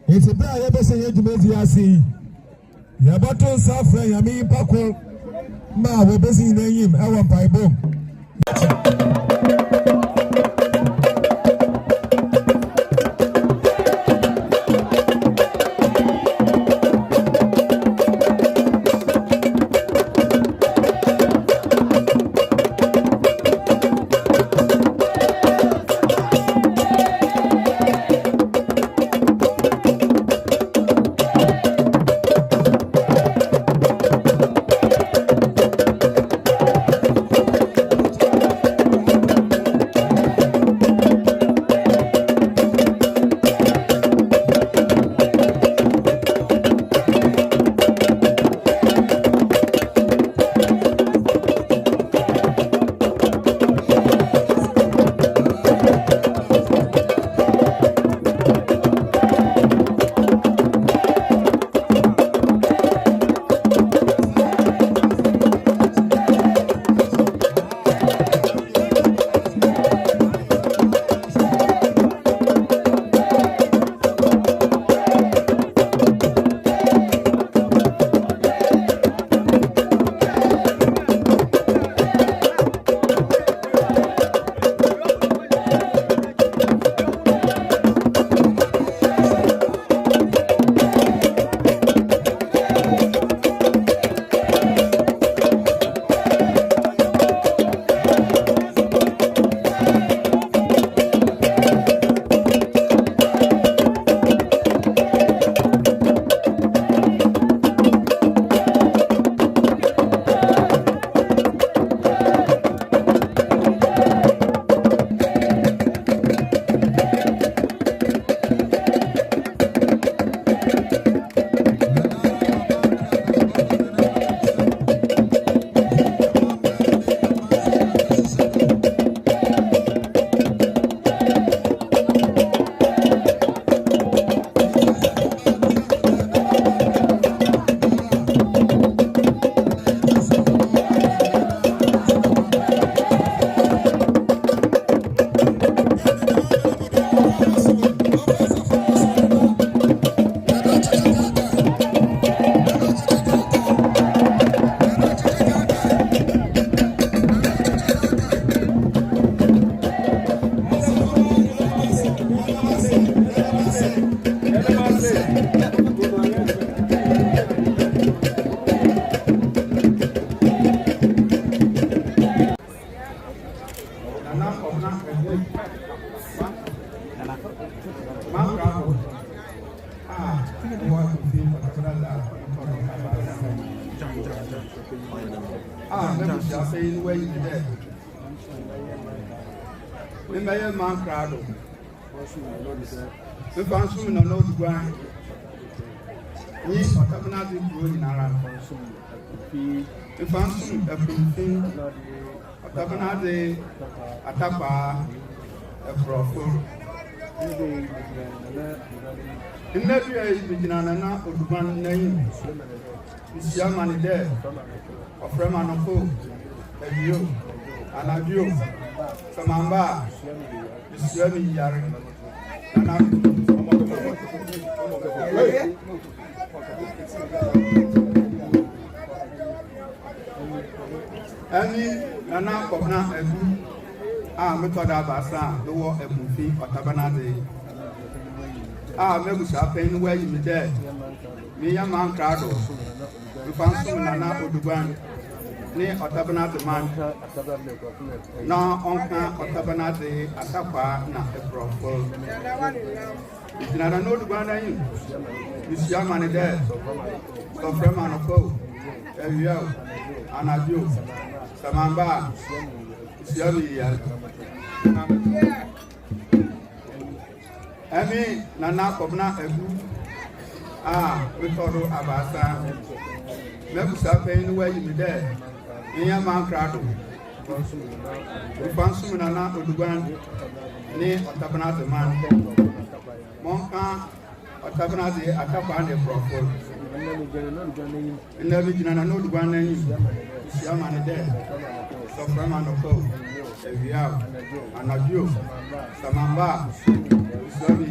It's a bad episode to make you see. Yabaton Safra, Yami Paco, Ma, we're busy in him, our pipe bomb. me there. We may have man crowd. We found some on old ground. We are talking about the road in our we found some a thing. Talking about the Atapa, a profile. In that way, we can announce one name. This young man there, a friend of food, a view, and a view. Samamba, this young yard. Any Nana Kobna Ebu, Metoda Basa, the war a movie or Tabanade. Mebusa pen where you be there. Me a man crowd. We found some Nana Uduban near Otabanate man. Now, Onka Otabanate, Atapa, not a profile. It's not an old one. This young man there. So, from an of and a view. Samamba, Siavi, Emi Nana Kobna Ebu, we thought Abasa, Mebusa pain where you be there, in your man crowd. We found some Nana Uduban near Otabanate man, Monka, Otabanate, Atapane profile. In the region, I know the one name is your man there. So, from an of we have an adieu, Samamba, sorry.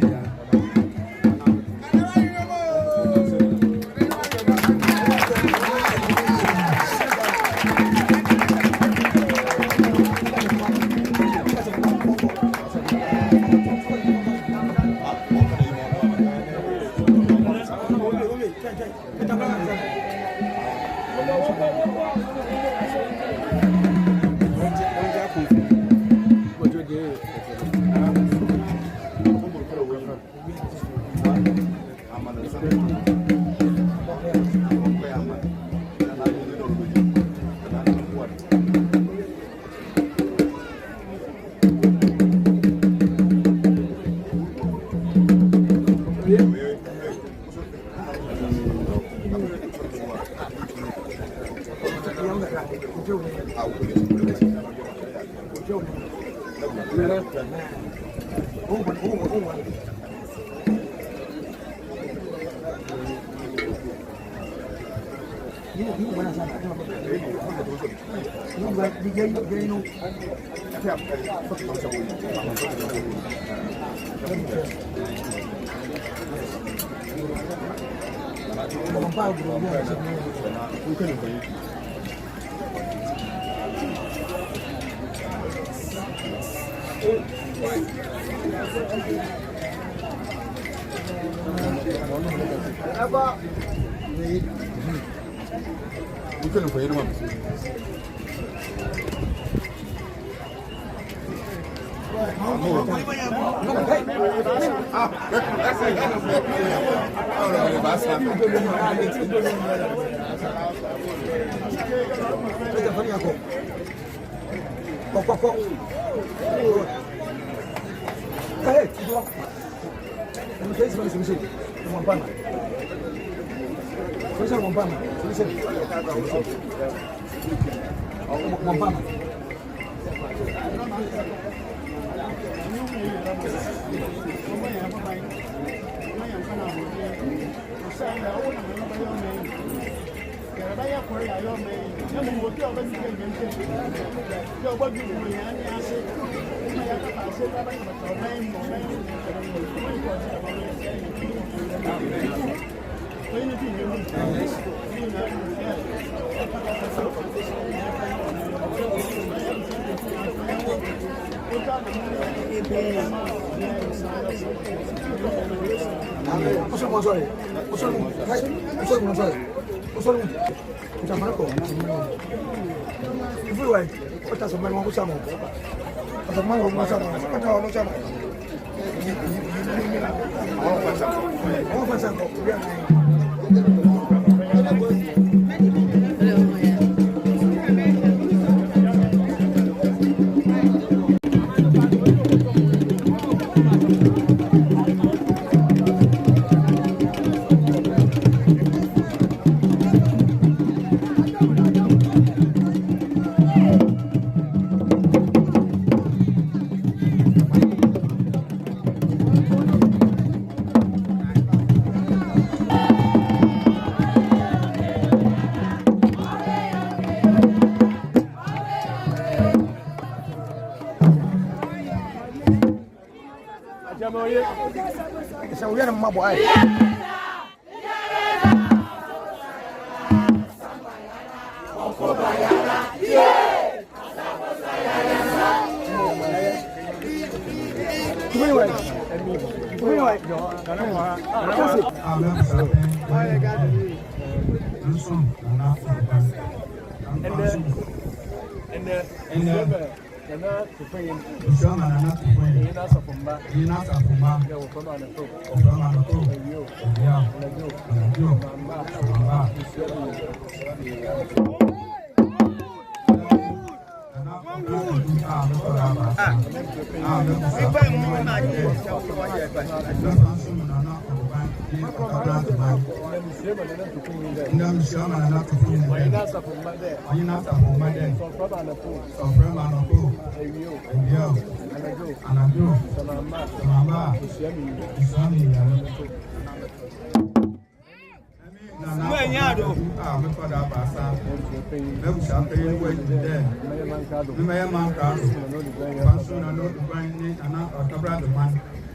So we are my boy.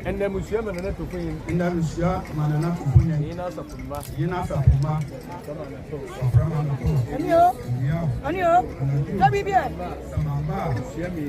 And the museum and the Tupin, in the Lucia, Manana Pupunya, Yinas of Puma, Anio, Samamba, Samamba, Shemi,